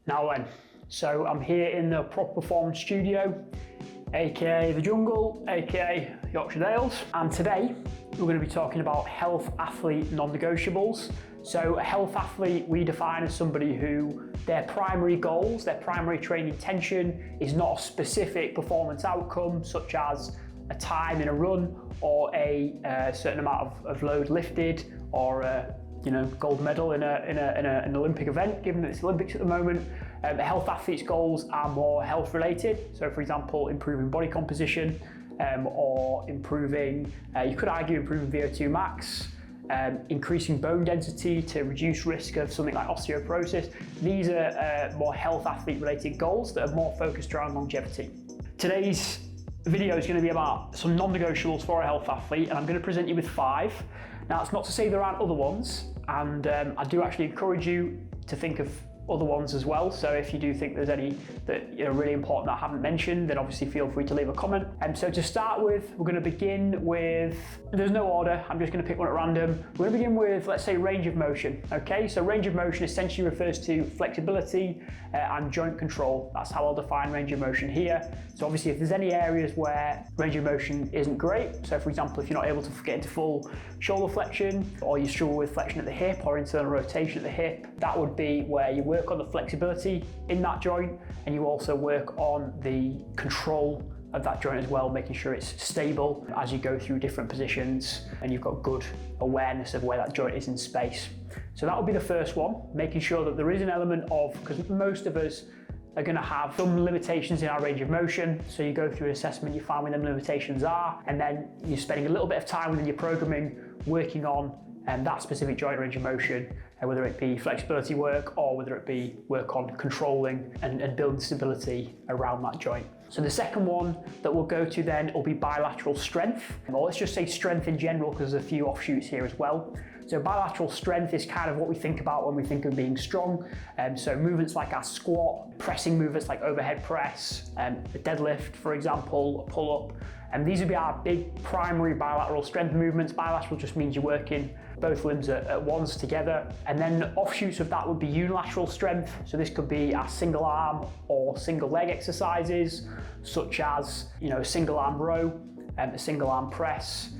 Now then, so I'm here in the Proper Performance Studio, aka the Jungle, aka Yorkshire Dales, and today we're going to be talking about health athlete non-negotiables. So a health athlete we define as somebody who their primary goals, their primary training intention is not a specific performance outcome such as a time in a run or a certain amount of load lifted or a gold medal in an Olympic event, given that it's Olympics at the moment. A health athlete's goals are more health related. So for example, improving body composition or improving, you could argue improving VO2 max, increasing bone density to reduce risk of something like osteoporosis. These are more health athlete related goals that are more focused around longevity. Today's video is going to be about some non-negotiables for a health athlete, and I'm going to present you with 5. Now, it's not to say there aren't other ones, and I do actually encourage you to think of other ones as well. So if you do think there's any that are really important that I haven't mentioned, then obviously feel free to leave a comment. And so to start with, we're going to begin with, there's no order, I'm just going to pick one at random. We're going to begin with, let's say, range of motion. Okay, so range of motion essentially refers to flexibility and joint control. That's how I'll define range of motion here. So obviously if there's any areas where range of motion isn't great, so for example, if you're not able to get into full shoulder flexion, or you struggle with flexion at the hip or internal rotation at the hip, that would be where you work on the flexibility in that joint, and you also work on the control of that joint as well, making sure it's stable as you go through different positions and you've got good awareness of where that joint is in space. So that would be the first one, making sure that there is an element of, because most of us are going to have some limitations in our range of motion. So you go through an assessment, you find where them limitations are, and then you're spending a little bit of time within your programming working on that specific joint range of motion, whether it be flexibility work or whether it be work on controlling and building stability around that joint. So the second one that we'll go to then will be bilateral strength, or let's just say strength in general, because there's a few offshoots here as well. So bilateral strength is kind of what we think about when we think of being strong. So movements like our squat, pressing movements like overhead press, a deadlift, for example, a pull-up. And these would be our big primary bilateral strength movements. Bilateral just means you're working both limbs at once together. And then offshoots of that would be unilateral strength. So this could be our single arm or single leg exercises, such as a single arm row, a single arm press,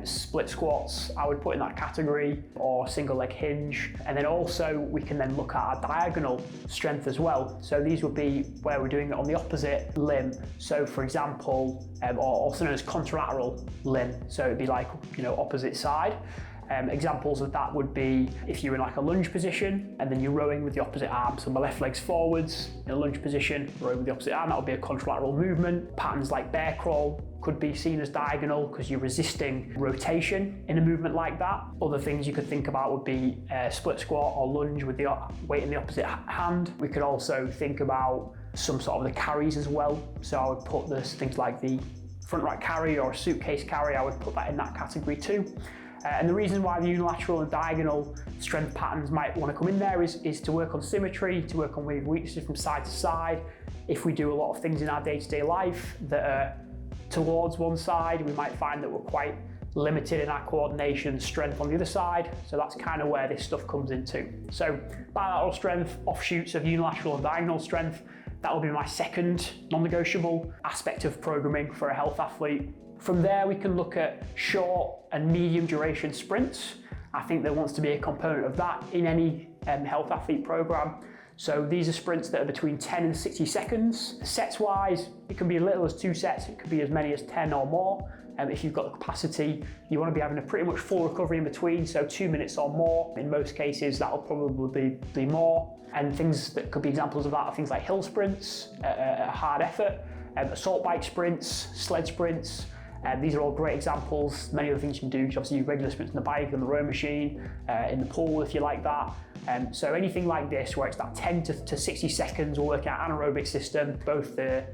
split squats, I would put in that category, or single leg hinge. And then also we can then look at our diagonal strength as well. So these would be where we're doing it on the opposite limb. So for example, or also known as contralateral limb. So it'd be like, opposite side. Examples of that would be if you're in like a lunge position and then you're rowing with the opposite arm. So my left leg's forwards in a lunge position, rowing with the opposite arm, that would be a contralateral movement. Patterns like bear crawl could be seen as diagonal because you're resisting rotation in a movement like that. Other things you could think about would be split squat or lunge with the weight in the opposite hand. We could also think about some sort of the carries as well. So I would put this things like the front rack carry or a suitcase carry, I would put that in that category too. And the reason why the unilateral and diagonal strength patterns might want to come in there is to work on symmetry, to work on weaknesses from side to side. If we do a lot of things in our day-to-day life that are towards one side, we might find that we're quite limited in our coordination strength on the other side. So that's kind of where this stuff comes into. So bilateral strength, offshoots of unilateral and diagonal strength, that will be my second non-negotiable aspect of programming for a health athlete. From there, we can look at short and medium duration sprints. I think there wants to be a component of that in any health athlete program. So these are sprints that are between 10 and 60 seconds. Sets wise, it can be as little as 2 sets, it could be as many as 10 or more. If you've got the capacity, you want to be having a pretty much full recovery in between, so 2 minutes or more. In most cases, that'll probably be more. And things that could be examples of that are things like hill sprints, hard effort, assault bike sprints, sled sprints. These are all great examples. Many of the things you can do, obviously regular sprints on the bike, on the row machine, in the pool if you like that. So anything like this where it's that 10 to 60 seconds, we're working out anaerobic system, both the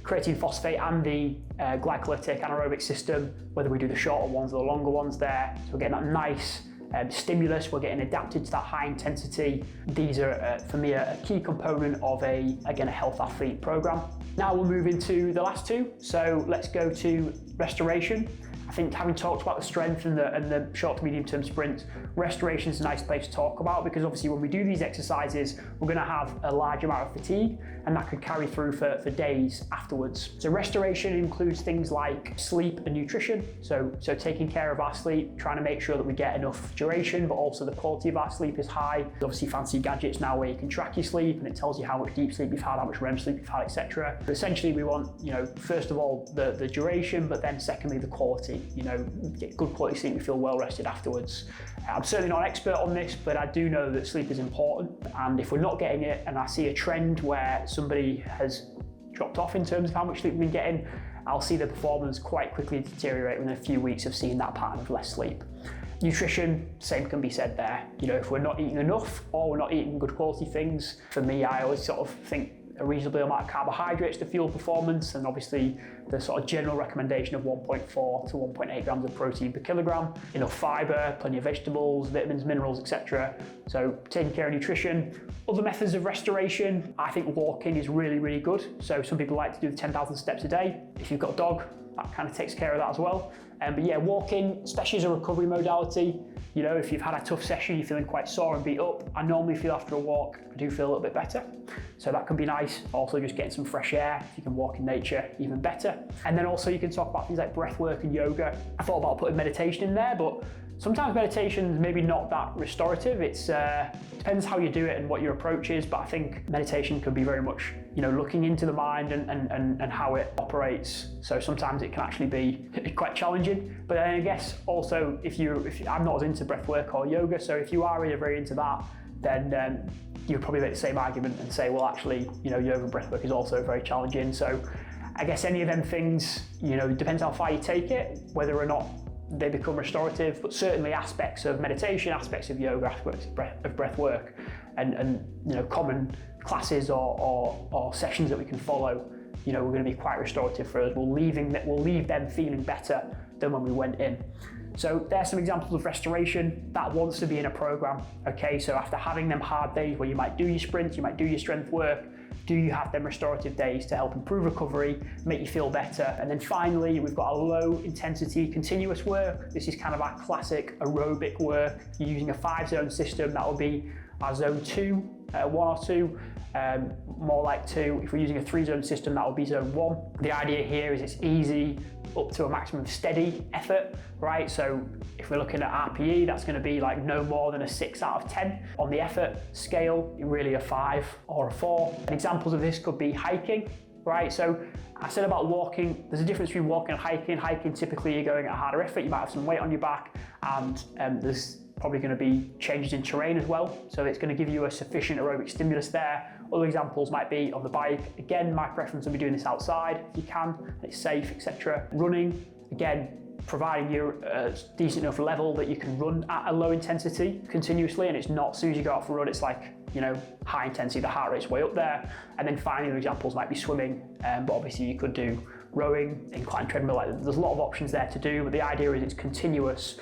creatine phosphate and the glycolytic anaerobic system, whether we do the shorter ones or the longer ones there. So we're getting that nice stimulus, we're getting adapted to that high intensity. These are, for me, a key component of a health athlete program. Now we'll move into the last two. So let's go to restoration. I think having talked about the strength and the short to medium term sprints, restoration is a nice place to talk about, because obviously when we do these exercises, we're going to have a large amount of fatigue, and that could carry through for days afterwards. So restoration includes things like sleep and nutrition. So taking care of our sleep, trying to make sure that we get enough duration, but also the quality of our sleep is high. There's obviously fancy gadgets now where you can track your sleep and it tells you how much deep sleep you've had, how much REM sleep you've had, etc. But essentially we want, first of all, the duration, but then secondly, the quality. Get good quality sleep, we feel well rested afterwards. I'm certainly not an expert on this, but I do know that sleep is important. And if we're not getting it, and I see a trend where somebody has dropped off in terms of how much sleep we've been getting, I'll see the performance quite quickly deteriorate within a few weeks of seeing that pattern of less sleep. Nutrition, same can be said there. If we're not eating enough or we're not eating good quality things, for me, I always sort of think a reasonable amount of carbohydrates to fuel performance, and obviously the sort of general recommendation of 1.4 to 1.8 grams of protein per kilogram, enough fibre, plenty of vegetables, vitamins, minerals, etc. So taking care of nutrition. Other methods of restoration, I think walking is really, really good. So some people like to do the 10,000 steps a day. If you've got a dog, that kind of takes care of that as well. But yeah, walking, especially as a recovery modality, if you've had a tough session, you're feeling quite sore and beat up, I normally feel after a walk, I do feel a little bit better. So that can be nice. Also just getting some fresh air, if you can walk in nature, even better. And then also you can talk about things like breath work and yoga. I thought about putting meditation in there, but sometimes meditation is maybe not that restorative. It depends how you do it and what your approach is, but I think meditation can be very much, looking into the mind and how it operates. So sometimes it can actually be quite challenging. But then I guess also if I'm not as into breath work or yoga, so if you are really very into that, then you'd probably make the same argument and say, well, actually, yoga and breath work is also very challenging. So I guess any of them things, it depends how far you take it, whether or not they become restorative, but certainly aspects of meditation, aspects of yoga, aspects of breath work, and common classes or sessions that we can follow, we're going to be quite restorative for us. We'll leave them feeling better than when we went in. So there's some examples of restoration that wants to be in a program. Okay, so after having them hard days where you might do your sprints, you might do your strength work, do you have them restorative days to help improve recovery, make you feel better? And then finally, we've got a low intensity continuous work. This is kind of our classic aerobic work. You're using a 5-zone system, that will be our zone 2, 1 or 2, more like 2. If we're using a 3-zone system, that will be zone 1. The idea here is it's easy up to a maximum steady effort, right? So if we're looking at RPE, that's going to be like no more than a 6 out of 10. On the effort scale, really a 5 or a 4. And examples of this could be hiking, right? So I said about walking, there's a difference between walking and hiking. Hiking, typically you're going at a harder effort, you might have some weight on your back, and there's probably going to be changes in terrain as well. So it's going to give you a sufficient aerobic stimulus there. Other examples might be on the bike. Again, my preference would be doing this outside if you can, it's safe, etc. Running, again, providing you a decent enough level that you can run at a low intensity continuously, and it's not, as soon as you go out for a run, it's like, high intensity, the heart rate's way up there. And then finally, the examples might be swimming, but obviously you could do rowing, incline treadmill, there's a lot of options there to do, but the idea is it's continuous,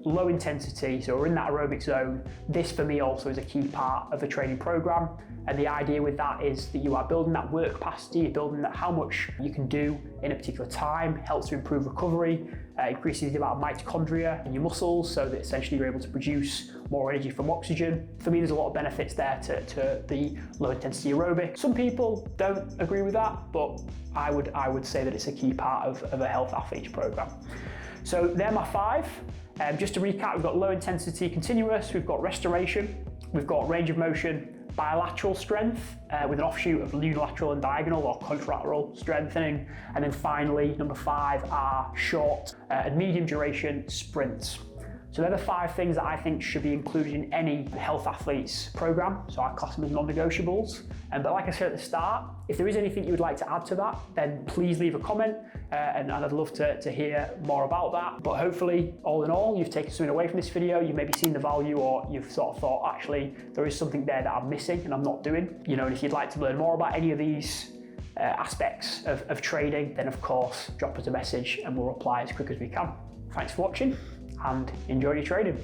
low intensity, so we're in that aerobic zone. This for me also is a key part of the training program, and the idea with that is that you are building that work capacity, you're building that how much you can do in a particular time, helps to improve recovery, increases the amount of mitochondria in your muscles, so that essentially you're able to produce more energy from oxygen. For me, there's a lot of benefits there to the low intensity aerobic. Some people don't agree with that, but I would say that it's a key part of a health athlete's program. So they're my 5. Just to recap, we've got low intensity continuous, we've got restoration, we've got range of motion, bilateral strength with an offshoot of unilateral and diagonal or contralateral strengthening, and then finally number 5 are short and medium duration sprints. So they're the 5 things that I think should be included in any health athlete's program. So I class them as non-negotiables. But like I said at the start, if there is anything you would like to add to that, then please leave a comment, and I'd love to hear more about that. But hopefully, all in all, you've taken something away from this video. You've maybe seen the value, or you've sort of thought, actually, there is something there that I'm missing and I'm not doing. And if you'd like to learn more about any of these aspects of training, then of course, drop us a message and we'll reply as quick as we can. Thanks for watching, and enjoy your training.